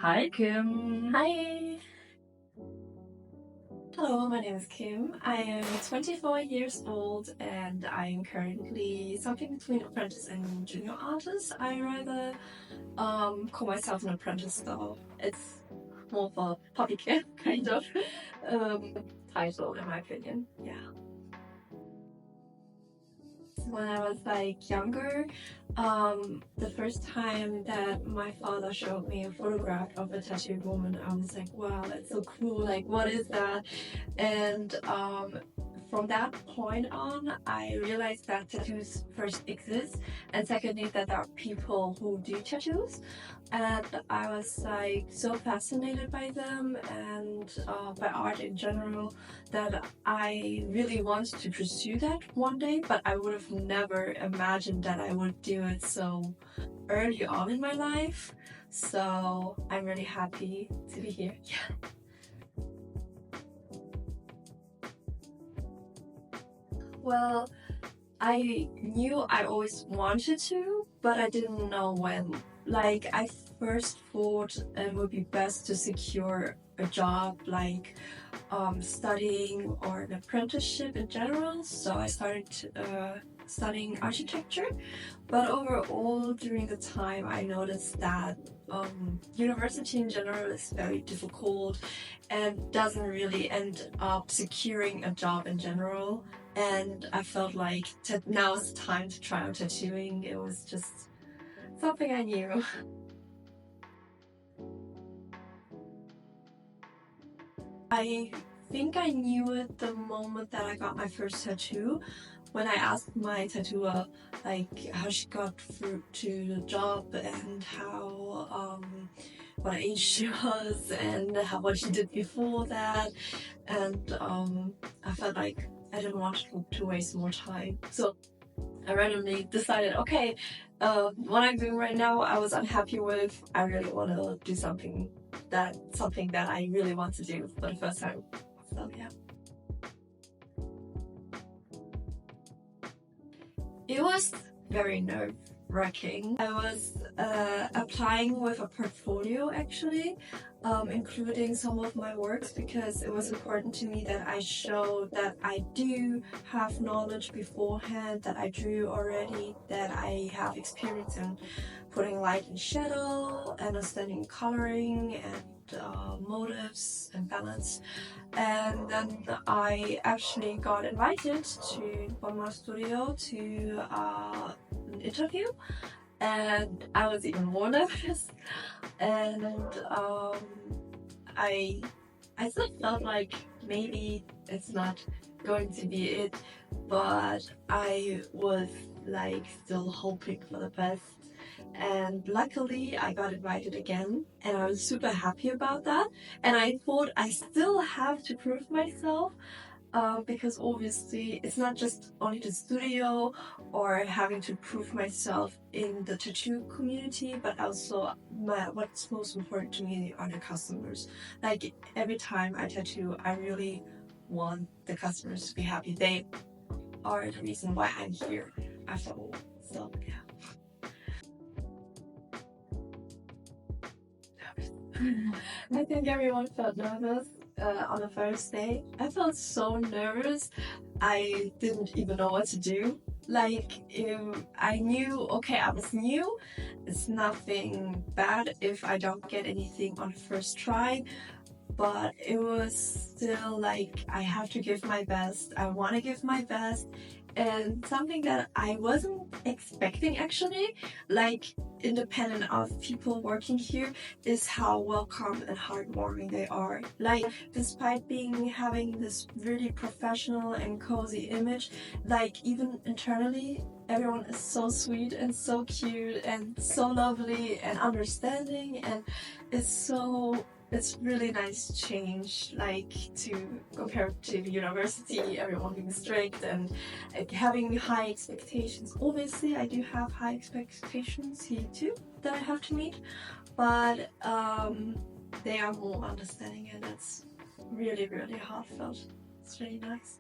Hi, Kim. Hi! Hello, my name is Kim. I am 24 years old and I am currently something between apprentice and junior artist. I rather call myself an apprentice though. It's more of a copycat kind of um, title in my opinion. Yeah. When I was younger, the first time that my father showed me a photograph of a tattooed woman, I was like, wow, that's so cool. Like, what is that? And from that point on, I realized that tattoos first exist, and secondly, that there are people who do tattoos. And I was so fascinated by them and by art in general that I really wanted to pursue that one day, but I would have never imagined that I would do it so early on in my life. So I'm really happy to be here. Yeah. Well, I knew I always wanted to, but I didn't know when. I first thought it would be best to secure a job, studying or an apprenticeship in general. So I started studying architecture. But overall, during the time, I noticed that university in general is very difficult and doesn't really end up securing a job in general. And I felt like now is the time to try out tattooing. It was just something I knew. I think I knew it the moment that I got my first tattoo. When I asked my tattooer how she got through to the job and what age she was and what she did before that, and I felt like I didn't want to waste more time, so I randomly decided, okay, what I'm doing right now, I was unhappy with. I really want to do something that I really want to do for the first time. So yeah. It was very nerve-wracking. I was applying with a portfolio actually, including some of my works because it was important to me that I show that I do have knowledge beforehand, that I drew already, that I have experience in putting light and shadow, understanding coloring and motives and balance. And then I actually got invited to Bomnal Studio to an interview, and I was even more nervous. And I I still felt like maybe it's not going to be it, but I was still hoping for the best. And luckily, I got invited again, and I was super happy about that. And I thought I still have to prove myself because obviously it's not just only the studio or having to prove myself in the tattoo community, but also what's most important to me are the customers. Like every time I tattoo, I really want the customers to be happy. They are the reason why I'm here after all. So yeah. I think everyone felt nervous on the first day. I felt so nervous. I didn't even know what to do. I knew, okay, I was new. It's nothing bad if I don't get anything on the first try. But it was still I have to give my best. I want to give my best. And something that I wasn't expecting actually, independent of people working here, is how welcome and heartwarming they are. Despite having this really professional and cozy image, even internally, everyone is so sweet and so cute and so lovely and understanding, and it's really nice change, to compare to the university, everyone being strict and having high expectations. Obviously, I do have high expectations here too that I have to meet, but they are more understanding, and that's really, really heartfelt. It's really nice.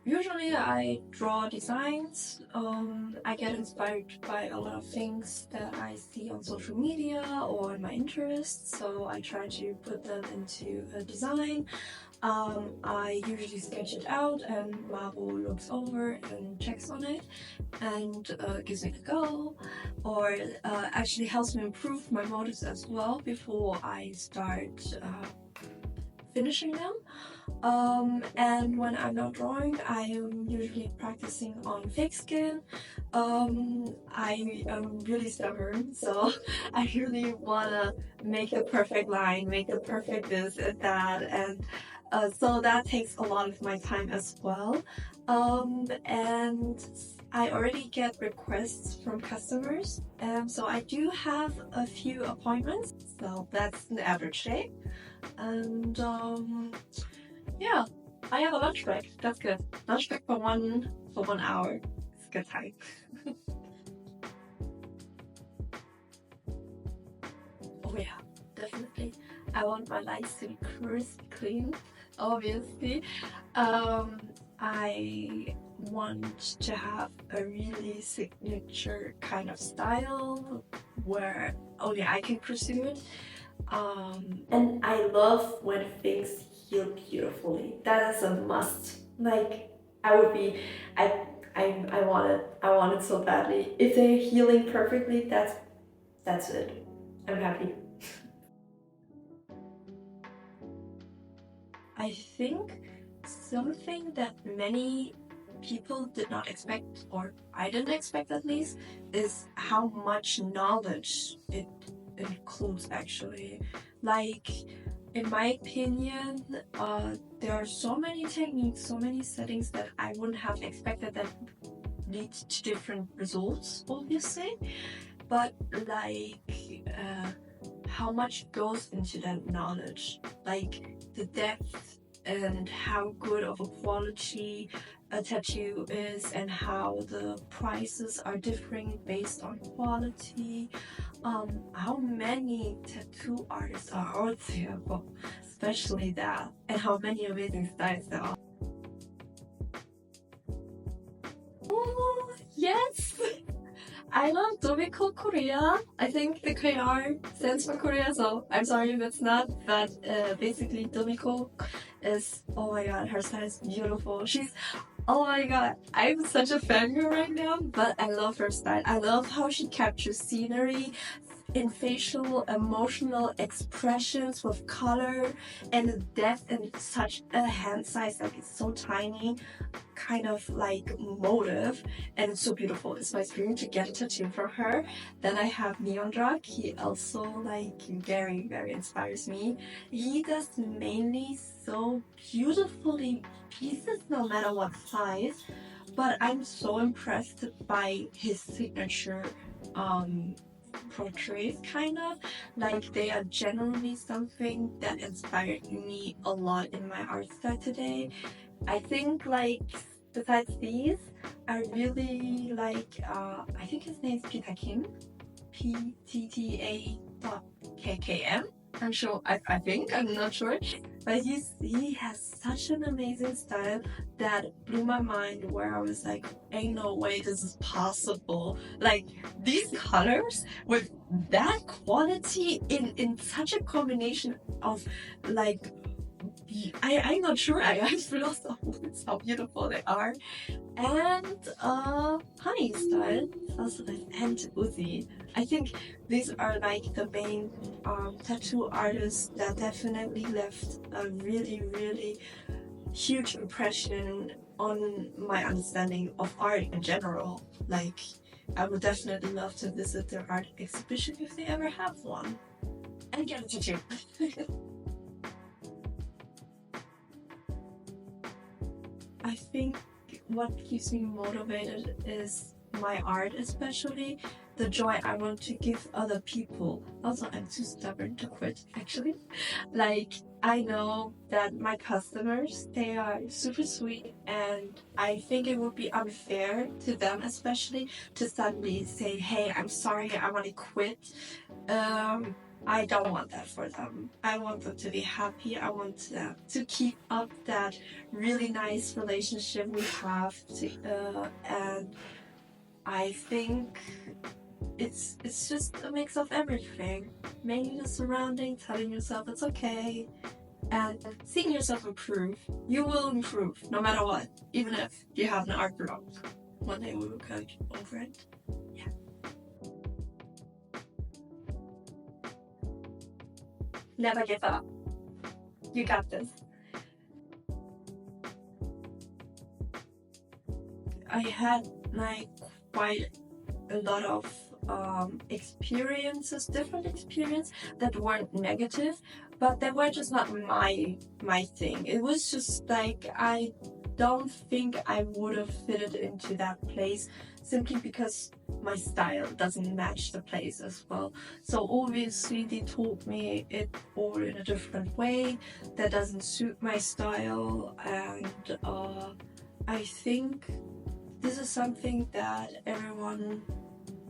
Usually I draw designs. I get inspired by a lot of things that I see on social media or in my interests, so I try to put them into a design. I usually sketch it out, and Marvel looks over and checks on it and gives me a go, or actually helps me improve my motives as well before I start finishing them. And when I'm not drawing, I am usually practicing on fake skin. I am really stubborn, so I really wanna make a perfect line, make a perfect this and that, and so that takes a lot of my time as well. And I already get requests from customers, so I do have a few appointments. So that's an average day, and yeah, I have a lunch break. That's good. Lunch break for 1 hour. It's a good time. Oh yeah, definitely. I want my lights to be crisp, clean. Obviously, I want to have a really signature kind of style where only I can pursue it. And I love when things heal beautifully. That is a must. Like I would be, I want it. I want it so badly. If they're healing perfectly, that's it. I'm happy. I think something that many people did not expect, or I didn't expect at least, is how much knowledge it includes actually. Like, in my opinion, there are so many techniques, so many settings that I wouldn't have expected that lead to different results, obviously. But, like, uh, how much goes into that knowledge? Like, the depth and how good of a quality a tattoo is, and how the prices are differing based on quality. How many tattoo artists are out there, but especially that, and how many amazing styles there are. Oh, yes! I love Domiko Korea. I think the KR stands for Korea, so I'm sorry if it's not, but basically Domiko is, oh my god, her style is beautiful. She's, oh my god, I'm such a fangirl right now, but I love her style. I love how she captures scenery in facial emotional expressions with color and the depth and such a hand size, like it's so tiny, kind of like motive, and it's so beautiful. It's my dream to get a tattoo from her. Then I have Neon Drug. He also like very inspires me. He does mainly so beautifully pieces no matter what size, but I'm so impressed by his signature portraits, kind of like they are generally something that inspired me a lot in my art style today. I think like besides these, I really like I think his name is Peter Kim, PTTA.KKM. I'm sure. I think I'm not sure, but he has such an amazing style that blew my mind. Where I was like, "Ain't no way this is possible!" Like these colors with that quality in such a combination of like I'm not sure. I've lost the words how beautiful they are. And Honey style, also like and Uzi. I think these are like the main tattoo artists that definitely left a really huge impression on my understanding of art in general. Like I would definitely love to visit their art exhibition if they ever have one. And get a tattoo. I think what keeps me motivated is my art, especially the joy I want to give other people. Also, I'm too stubborn to quit, actually. Like, I know that my customers, they are super sweet, and I think it would be unfair to them, especially, to suddenly say, hey, I'm sorry, I want to quit. I don't want that for them. I want them to be happy. I want them to keep up that really nice relationship we have. And I think it's just a mix of everything. Mainly the surrounding, telling yourself it's okay, and seeing yourself improve. You will improve no matter what, even if you have an art block. One day we will go over it. Yeah. Never give up. You got this. I had like quite a lot of experiences, different experiences that weren't negative, but they were just not my thing. It was just like I don't think I would have fitted into that place simply because my style doesn't match the place as well. So obviously they taught me it all in a different way that doesn't suit my style, and I think this is something that everyone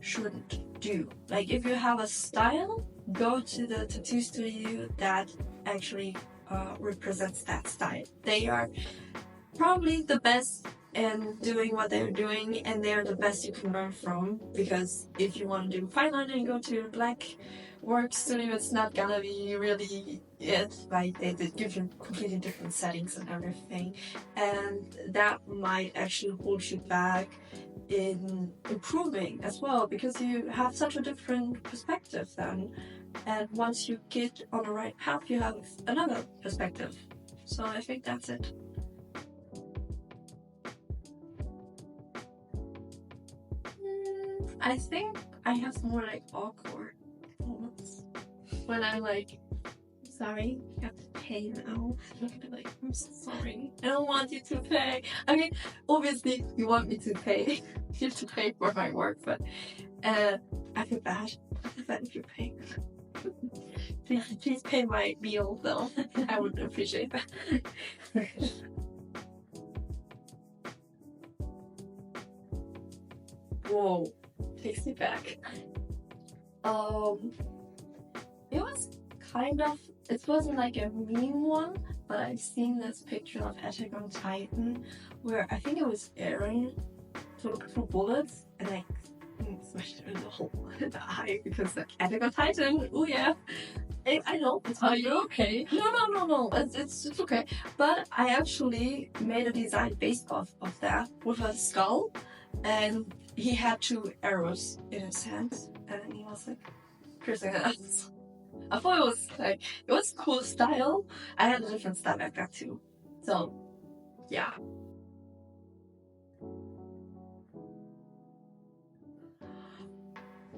shouldn't do. Like, if you have a style, go to the tattoo studio that actually represents that style. They are probably the best in doing what they're doing, and they're the best you can learn from, because if you want to do fine art and go to a black work studio, it's not gonna be really it. Like, they give you completely different settings and everything, and that might actually hold you back in improving as well, because you have such a different perspective then, and once you get on the right path, you have another perspective. So I think that's it. I think I have more like awkward moments when I'm like, sorry, you have to pay now. I'm gonna be like, I'm so sorry. I don't want you to pay. I mean, obviously you want me to pay. You have to pay for my work, but I feel bad. I feel bad if you pay. Please pay my meal though. I would appreciate that. Whoa, takes me back. It was kind of, it wasn't like a meme one, but I've seen this picture of Attack on Titan where I think it was Eren took 2 bullets and like smashed it in the hole in the eye, because like Attack on Titan, oh yeah. I know. Are you okay? No. It's okay. But I actually made a design based off of that with a skull, and he had 2 arrows in his hands, and he was like piercing us. I thought it was cool style. I had a different style like that too. So yeah.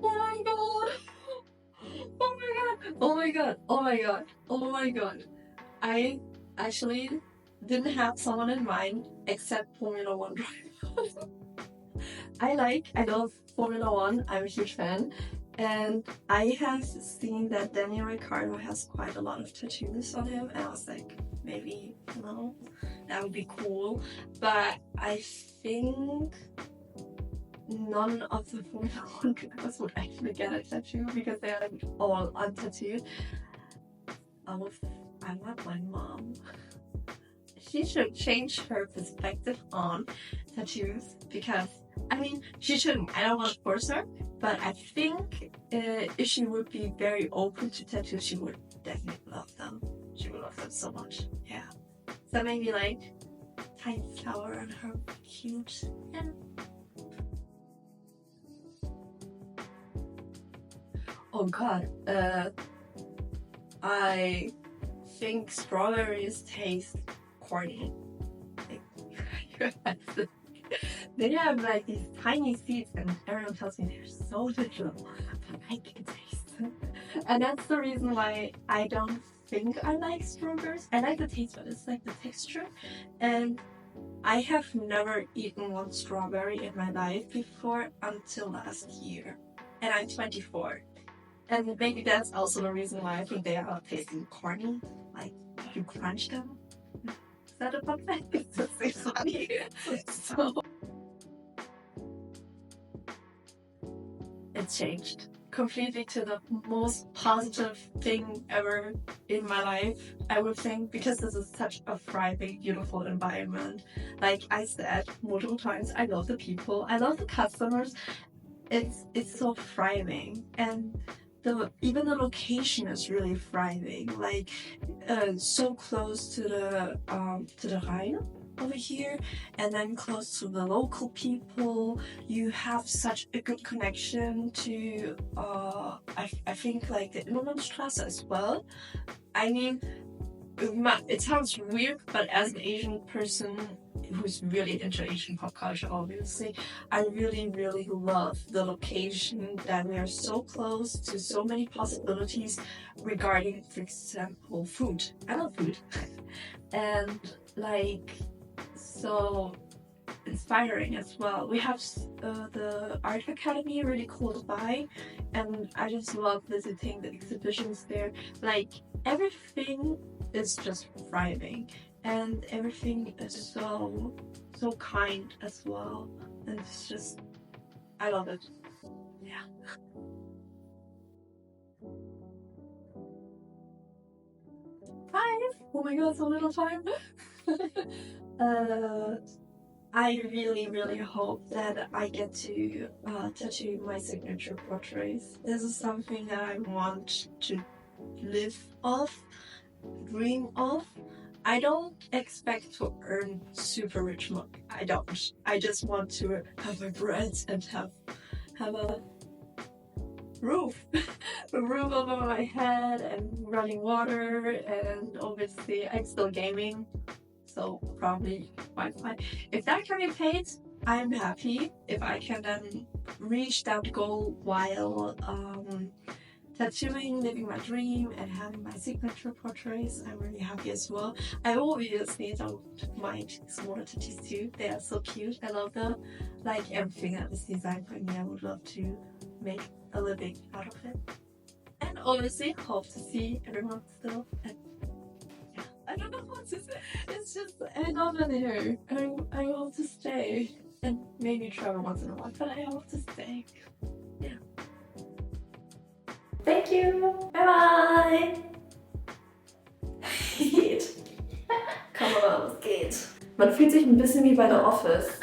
Oh my god. Oh my god. Oh my god. Oh my god. Oh my god. I actually didn't have someone in mind except Formula One drivers. I love Formula One. I'm a huge fan. And I have seen that Daniel Ricciardo has quite a lot of tattoos on him. And I was like, maybe, no, that would be cool. But I think none of the Formula One drivers would actually get a tattoo because they are like all untattooed. I want my mom. She should change her perspective on tattoos, because I mean, she shouldn't. I don't want to force her, but I think if she would be very open to tattoos, she would definitely love them. She would love them so much. Yeah. So maybe like tiny flower on her cute. Yeah. Oh god. I think strawberries taste corny. They have like these tiny seeds, and everyone tells me they're so little, but I can taste them. And that's the reason why I don't think I like strawberries. I like the taste, but it's like the texture. And I have never eaten one strawberry in my life before until last year. And I'm 24. And maybe that's also the reason why I think they are tasting corny. Like, you crunch them. Is that a fun fact? It's funny. So it changed. completely to the most positive thing ever in my life, I would think, because this is such a thriving, beautiful environment. Like I said multiple times, I love the people, I love the customers. It's so thriving, and even the location is really thriving. Like so close to the Rhine over here, and then close to the local people. You have such a good connection to I think like the Innenstraße as well. I mean, it sounds weird, but as an Asian person who's really into Asian pop culture, obviously, I really, really love the location that we are so close to so many possibilities regarding, for example, food. I love food. And like, so inspiring as well. We have the art academy really close by, and I just love visiting the exhibitions there. Like everything is just thriving, and everything is so kind as well, and it's just, I love it. Yeah. 5. Oh my god, so little time. uh I really, really hope that I get to tattoo my signature portraits. This is something that I want to live off, dream of. I don't expect to earn super rich money. I don't. I just want to have my bread and have a roof, a roof over my head, and running water, and obviously I'm still gaming, so probably Wi-Fi. If that can be paid, I'm happy. If I can then reach that goal while tattooing, living my dream, and having my signature portraits, I'm really happy as well. I obviously don't mind smaller tattoos too. They are so cute. I love them. Like everything that is designed for me, I would love to make a living out of it. And honestly, hope to see everyone still. And yeah, I don't know what to say. It's just, I love it here. I hope to stay. And maybe travel once in a while, but I hope to stay. Yeah. Thank you. Bye bye. Geht. Kamera, es geht. Man fühlt sich ein bisschen wie bei The Office.